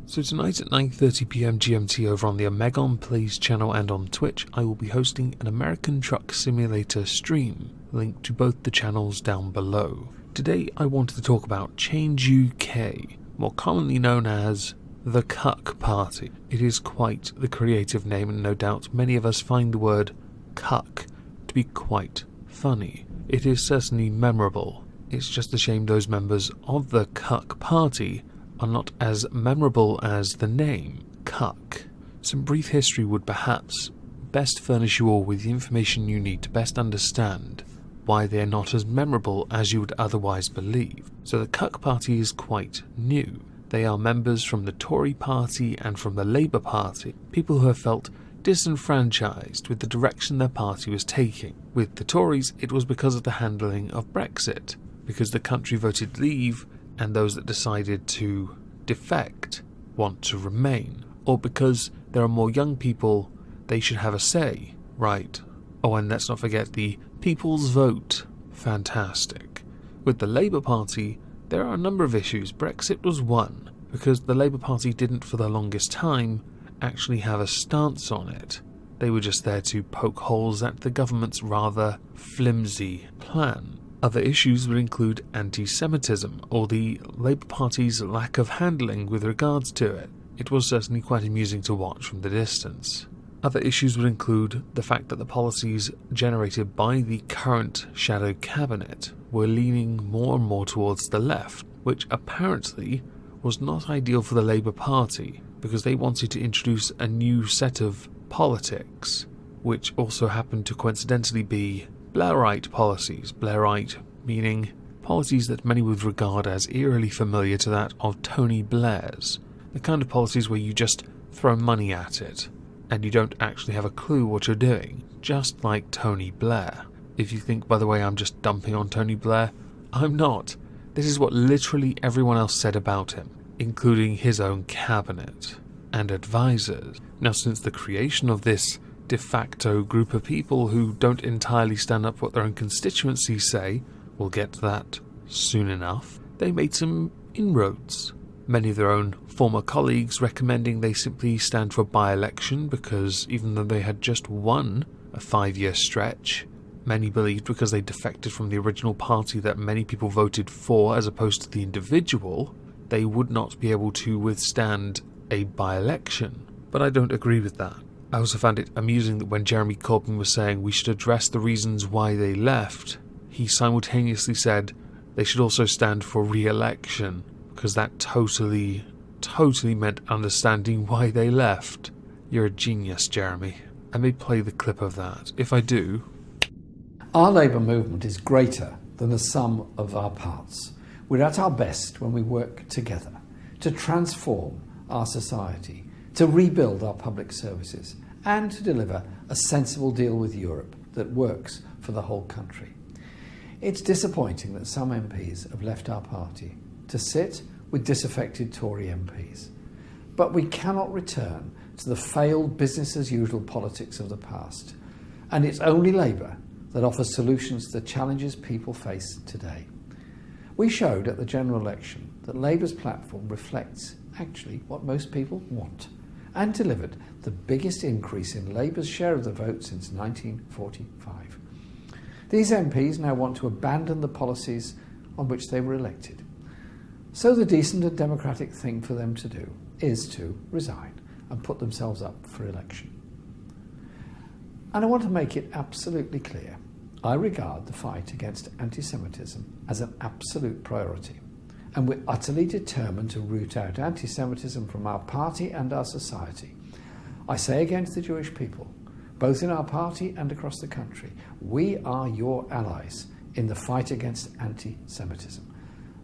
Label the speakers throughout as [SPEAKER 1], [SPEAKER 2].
[SPEAKER 1] So tonight at 9:30 PM GMT over on the Omegon Plays channel and on Twitch, I will be hosting an American Truck Simulator stream, linked to both the channels down below. Today I wanted to talk about Change UK, more commonly known as the CUK Party. It is quite the creative name, and no doubt many of us find the word CUK to be quite funny. It is certainly memorable. It's just a shame those members of the CUK Party are not as memorable as the name CUK. Some brief history would perhaps best furnish you all with the information you need to best understand why they are not as memorable as you would otherwise believe. So the CUK Party is quite new. They are members from the Tory Party and from the Labour Party, people who have felt disenfranchised with the direction their party was taking. With the Tories, it was because of the handling of Brexit, because the country voted leave and those that decided to defect want to remain, or because there are more young people, they should have a say, right? Oh, and let's not forget the people's vote. Fantastic. With the Labour Party, there are a number of issues. Brexit was one, because the Labour Party didn't for the longest time actually have a stance on it. They were just there to poke holes at the government's rather flimsy plan. Other issues would include anti-Semitism, or the Labour Party's lack of handling with regards to it. It was certainly quite amusing to watch from the distance. Other issues would include the fact that the policies generated by the current shadow cabinet were leaning more and more towards the left, which apparently was not ideal for the Labour Party, because they wanted to introduce a new set of politics, which also happened to coincidentally be Blairite policies. Blairite meaning policies that many would regard as eerily familiar to that of Tony Blair's. The kind of policies where you just throw money at it, and you don't actually have a clue what you're doing, just like Tony Blair. If you think, by the way, I'm just dumping on Tony Blair, I'm not. This is what literally everyone else said about him, including his own cabinet and advisors. Now, since the creation of this de facto group of people who don't entirely stand up for what their own constituencies say, we'll get to that soon enough, they made some inroads. Many of their own former colleagues recommending they simply stand for a by-election, because even though they had just won a 5-year stretch, many believed because they defected from the original party that many people voted for as opposed to the individual, they would not be able to withstand a by-election. But I don't agree with that. I also found it amusing that when Jeremy Corbyn was saying we should address the reasons why they left, he simultaneously said they should also stand for re-election, because that totally meant understanding why they left. You're a genius, Jeremy. I may play the clip of that. If I do...
[SPEAKER 2] Our labour movement is greater than the sum of our parts. We're at our best when we work together to transform our society, to rebuild our public services, and to deliver a sensible deal with Europe that works for the whole country. It's disappointing that some MPs have left our party to sit with disaffected Tory MPs. But we cannot return to the failed business-as-usual politics of the past, and it's only Labour that offers solutions to the challenges people face today. We showed at the general election that Labour's platform reflects actually what most people want, and delivered the biggest increase in Labour's share of the vote since 1945. These MPs now want to abandon the policies on which they were elected. So the decent and democratic thing for them to do is to resign and put themselves up for election. And I want to make it absolutely clear, I regard the fight against anti-Semitism as an absolute priority, and we're utterly determined to root out anti-Semitism from our party and our society. I say against the Jewish people, both in our party and across the country, we are your allies in the fight against anti-Semitism.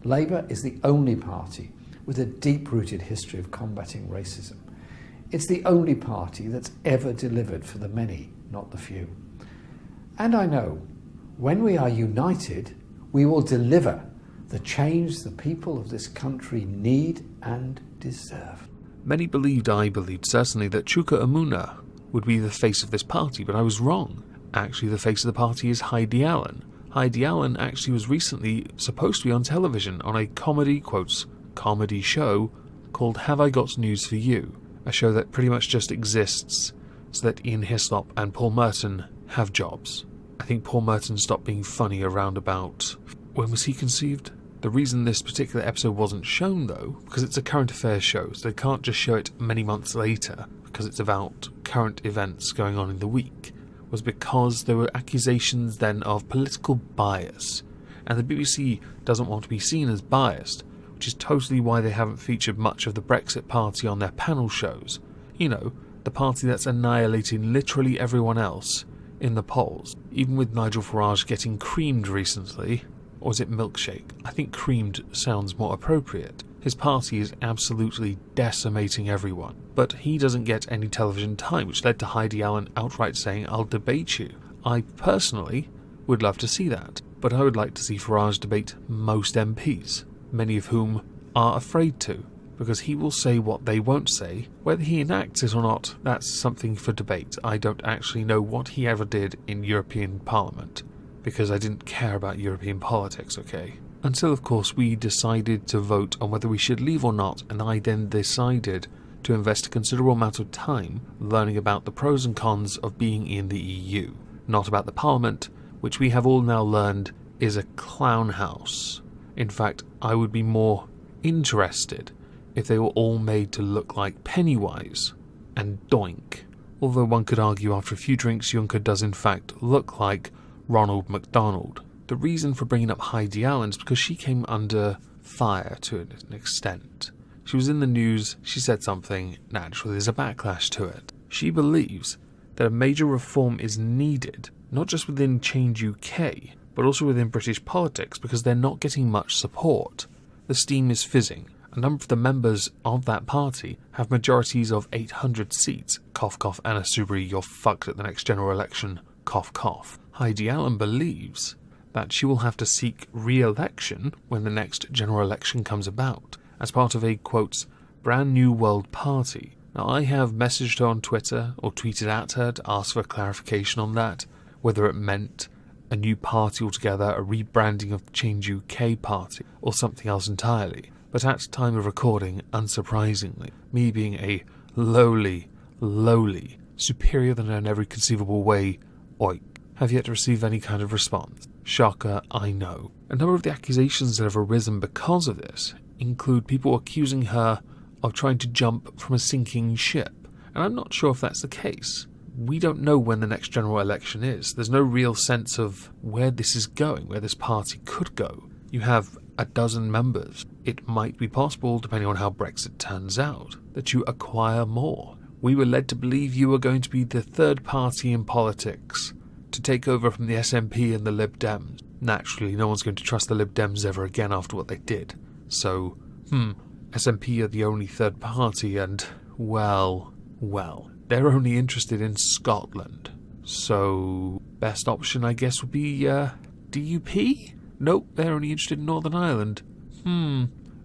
[SPEAKER 2] Labour is the only party with a deep-rooted history of combating racism. It's the only party that's ever delivered for the many, not the few. And I know, when we are united, we will deliver the change the people of this country need and deserve.
[SPEAKER 1] Many believed, I believed certainly, that Chuka Umunna would be the face of this party, but I was wrong. Actually, the face of the party is Heidi Allen. Heidi Allen actually was recently supposed to be on television on a comedy, quotes, comedy show called Have I Got News For You, a show that pretty much just exists so that Ian Hislop and Paul Merton have jobs. I think Paul Merton stopped being funny around about... when was he conceived? The reason this particular episode wasn't shown, though, because it's a current affairs show, so they can't just show it many months later, because it's about current events going on in the week, was because there were accusations then of political bias, and the BBC doesn't want to be seen as biased, which is totally why they haven't featured much of the Brexit Party on their panel shows. You know, the party that's annihilating literally everyone else in the polls, even with Nigel Farage getting creamed recently. Or is it milkshake? I think creamed sounds more appropriate. His party is absolutely decimating everyone, but he doesn't get any television time, which led to Heidi Allen outright saying, "I'll debate you." I personally would love to see that, but I would like to see Farage debate most MPs, many of whom are afraid to, because he will say what they won't say. Whether he enacts it or not, that's something for debate. I don't actually know what he ever did in European Parliament, because I didn't care about European politics, okay? Until, of course, we decided to vote on whether we should leave or not, and I then decided to invest a considerable amount of time learning about the pros and cons of being in the EU, not about the Parliament, which we have all now learned is a clown house. In fact, I would be more interested if they were all made to look like Pennywise and Doink. Although one could argue after a few drinks Juncker does in fact look like Ronald McDonald. The reason for bringing up Heidi Allen is because she came under fire to an extent. She was in the news, she said something, naturally there's a backlash to it. She believes that a major reform is needed, not just within Change UK, but also within British politics, because they're not getting much support. The steam is fizzing. A number of the members of that party have majorities of 800 seats. Cough, cough, Anna Soubry, you're fucked at the next general election. Cough, cough. Heidi Allen believes that she will have to seek re-election when the next general election comes about, as part of a, quote, brand new world party. Now, I have messaged her on Twitter, or tweeted at her to ask for clarification on that, whether it meant a new party altogether, a rebranding of the Change UK party, or something else entirely. But at time of recording, unsurprisingly, me being a lowly, superior than her in every conceivable way, oik, have yet to receive any kind of response. Shocker, I know. A number of the accusations that have arisen because of this include people accusing her of trying to jump from a sinking ship, and I'm not sure if that's the case. We don't know when the next general election is. There's no real sense of where this is going, where this party could go. You have a dozen members. It might be possible, depending on how Brexit turns out, that you acquire more. We were led to believe you were going to be the third party in politics to take over from the SNP and the Lib Dems. Naturally, no one's going to trust the Lib Dems ever again after what they did. So, SNP are the only third party and, well, they're only interested in Scotland. So, best option I guess would be, DUP? Nope, they're only interested in Northern Ireland.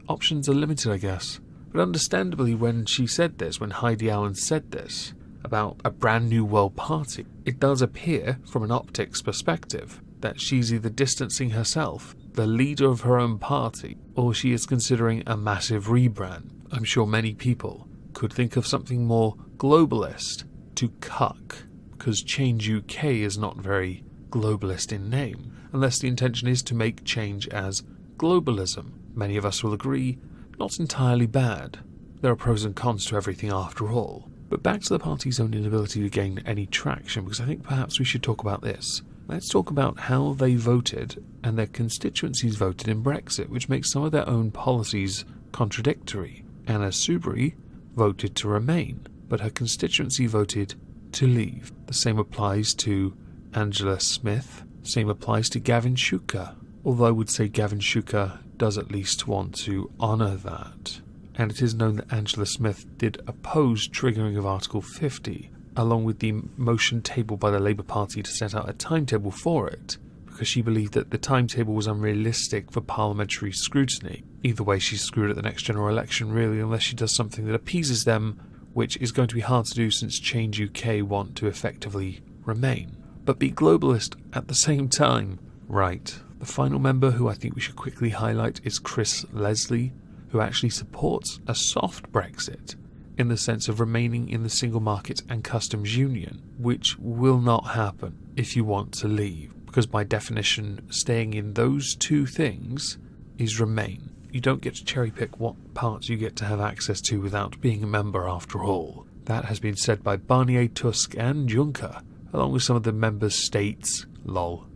[SPEAKER 1] Options are limited, I guess. But understandably, when she said this, when Heidi Allen said this, about a brand new world party, it does appear, from an optics perspective, that she's either distancing herself, the leader of her own party, or she is considering a massive rebrand. I'm sure many people could think of something more globalist to CUK, because Change UK is not very globalist in name, unless the intention is to make change as globalism. Many of us will agree, not entirely bad. There are pros and cons to everything after all. But back to the party's own inability to gain any traction, because I think perhaps we should talk about this. Let's talk about how they voted and their constituencies voted in Brexit, which makes some of their own policies contradictory. Anna Soubry voted to remain, but her constituency voted to leave. The same applies to Angela Smith. Same applies to Gavin Shuker, although I would say Gavin Shuker does at least want to honour that. And it is known that Angela Smith did oppose triggering of Article 50, along with the motion tabled by the Labour Party to set out a timetable for it, because she believed that the timetable was unrealistic for parliamentary scrutiny. Either way, she's screwed at the next general election, really, unless she does something that appeases them, which is going to be hard to do since Change UK want to effectively remain, but be globalist at the same time. Right. The final member who I think we should quickly highlight is Chris Leslie, who actually supports a soft Brexit, in the sense of remaining in the single market and customs union, which will not happen if you want to leave, because by definition, staying in those two things is remain. You don't get to cherry pick what parts you get to have access to without being a member after all. That has been said by Barnier, Tusk and Juncker, along with some of the member states,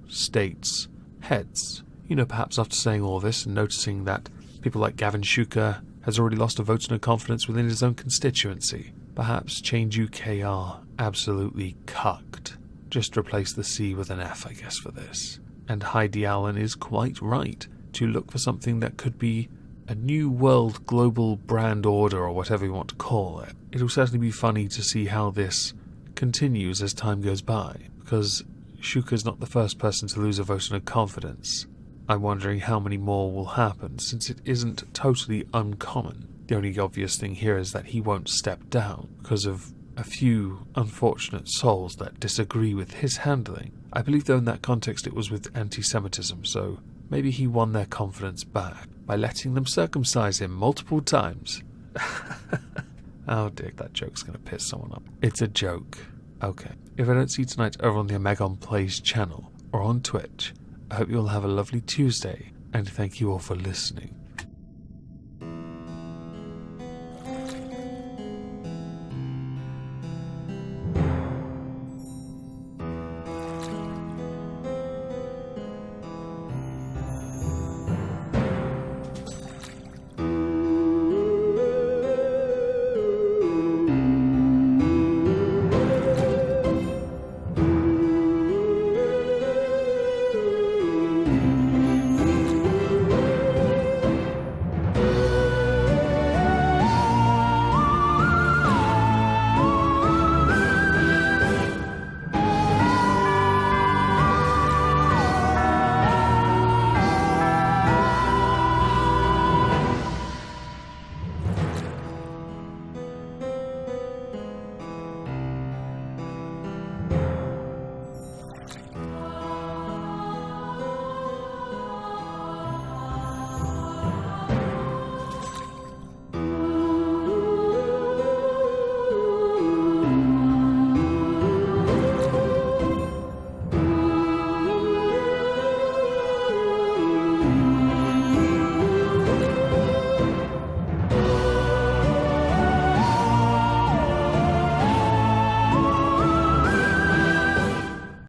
[SPEAKER 1] states, heads. Perhaps after saying all this and noticing that people like Gavin Shuker has already lost a vote of no confidence within his own constituency, perhaps Change UK are absolutely cucked. Just replace the C with an F, I guess, for this. And Heidi Allen is quite right to look for something that could be a new world global brand order, or whatever you want to call it. It'll certainly be funny to see how this continues as time goes by, because Shuker's not the first person to lose a vote of no confidence. I'm wondering how many more will happen, since it isn't totally uncommon. The only obvious thing here is that he won't step down because of a few unfortunate souls that disagree with his handling. I believe though in that context it was with anti-Semitism, so maybe he won their confidence back by letting them circumcise him multiple times. Oh dear, that joke's going to piss someone off. It's a joke. Okay. If I don't see you tonight over on the Omegon Plays channel or on Twitch, I hope you all have a lovely Tuesday, and thank you all for listening.